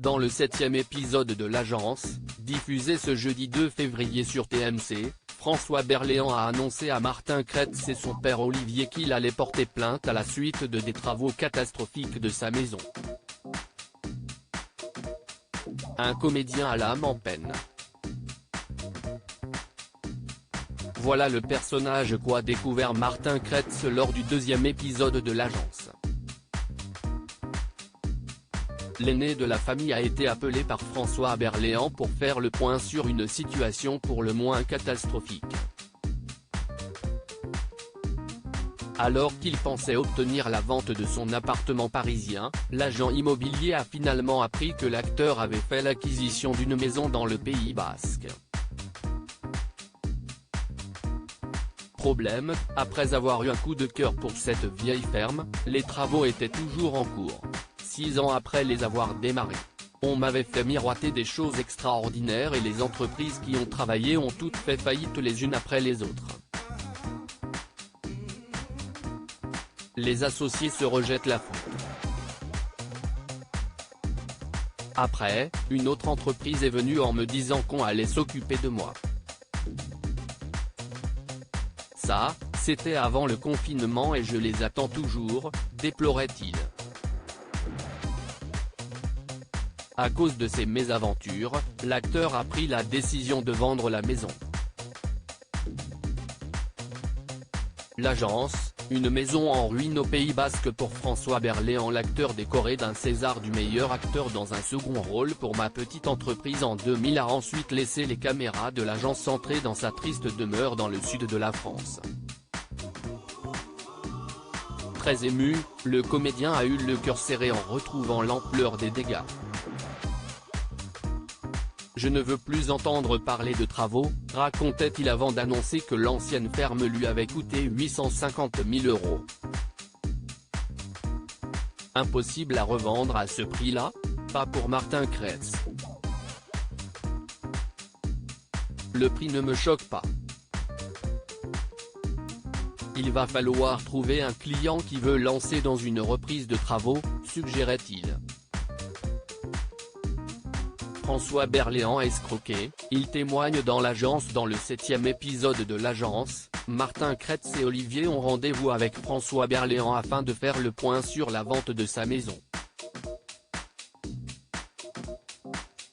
Dans le 7e épisode de l'Agence, diffusé ce jeudi 2 février sur TMC, François Berléand a annoncé à Martin Kretz et son père Olivier qu'il allait porter plainte à la suite de des travaux catastrophiques de sa maison. Un comédien à l'âme en peine. Voilà le personnage qu'a découvert Martin Kretz lors du 2e épisode de l'Agence. L'aîné de la famille a été appelé par François Berléand pour faire le point sur une situation pour le moins catastrophique. Alors qu'il pensait obtenir la vente de son appartement parisien, l'agent immobilier a finalement appris que l'acteur avait fait l'acquisition d'une maison dans le Pays Basque. Problème, après avoir eu un coup de cœur pour cette vieille ferme, les travaux étaient toujours en cours. 6 ans après les avoir démarrés. On m'avait fait miroiter des choses extraordinaires et les entreprises qui ont travaillé ont toutes fait faillite les unes après les autres. Les associés se rejettent la faute. Après, une autre entreprise est venue en me disant qu'on allait s'occuper de moi. Ça, c'était avant le confinement et je les attends toujours, déplorait-il. À cause de ces mésaventures, l'acteur a pris la décision de vendre la maison. L'Agence, une maison en ruine au Pays Basque pour François Berléand. L'acteur décoré d'un César du meilleur acteur dans un second rôle pour Ma petite entreprise en 2000 a ensuite laissé les caméras de l'Agence entrer dans sa triste demeure dans le sud de la France. Très ému, le comédien a eu le cœur serré en retrouvant l'ampleur des dégâts. Je ne veux plus entendre parler de travaux, racontait-il avant d'annoncer que l'ancienne ferme lui avait coûté 850 000 €. Impossible à revendre à ce prix-là? Pas pour Martin Kretz. Le prix ne me choque pas. Il va falloir trouver un client qui veut lancer dans une reprise de travaux, suggérait-il. François Berléand escroqué, il témoigne dans l'Agence. Dans le 7e épisode de l'Agence, Martin Kretz et Olivier ont rendez-vous avec François Berléand afin de faire le point sur la vente de sa maison.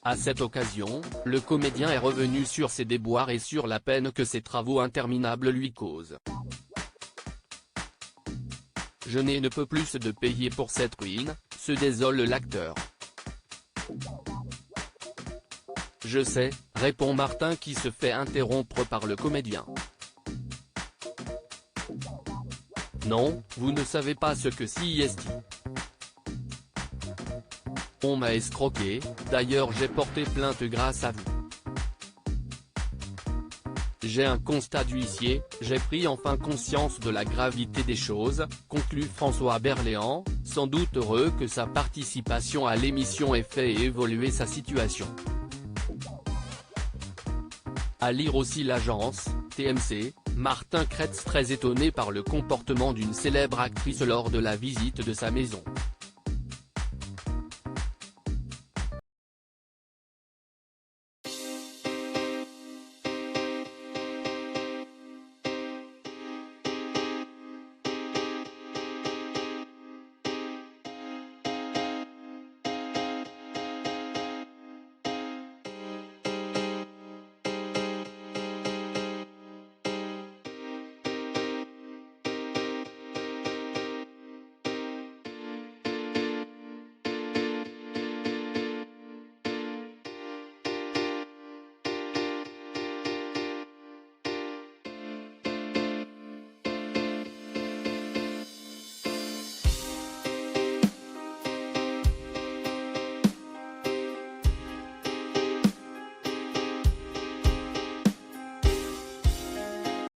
À cette occasion, le comédien est revenu sur ses déboires et sur la peine que ces travaux interminables lui causent. Je ne peux plus de payer pour cette ruine, se désole l'acteur. Je sais, répond Martin qui se fait interrompre par le comédien. Non, vous ne savez pas ce que c'est. On m'a escroqué, d'ailleurs j'ai porté plainte grâce à vous. J'ai un constat d'huissier, j'ai pris enfin conscience de la gravité des choses, conclut François Berléand, sans doute heureux que sa participation à l'émission ait fait évoluer sa situation. À lire aussi l'Agence, TMC, Martin Kretz très étonné par le comportement d'une célèbre actrice lors de la visite de sa maison.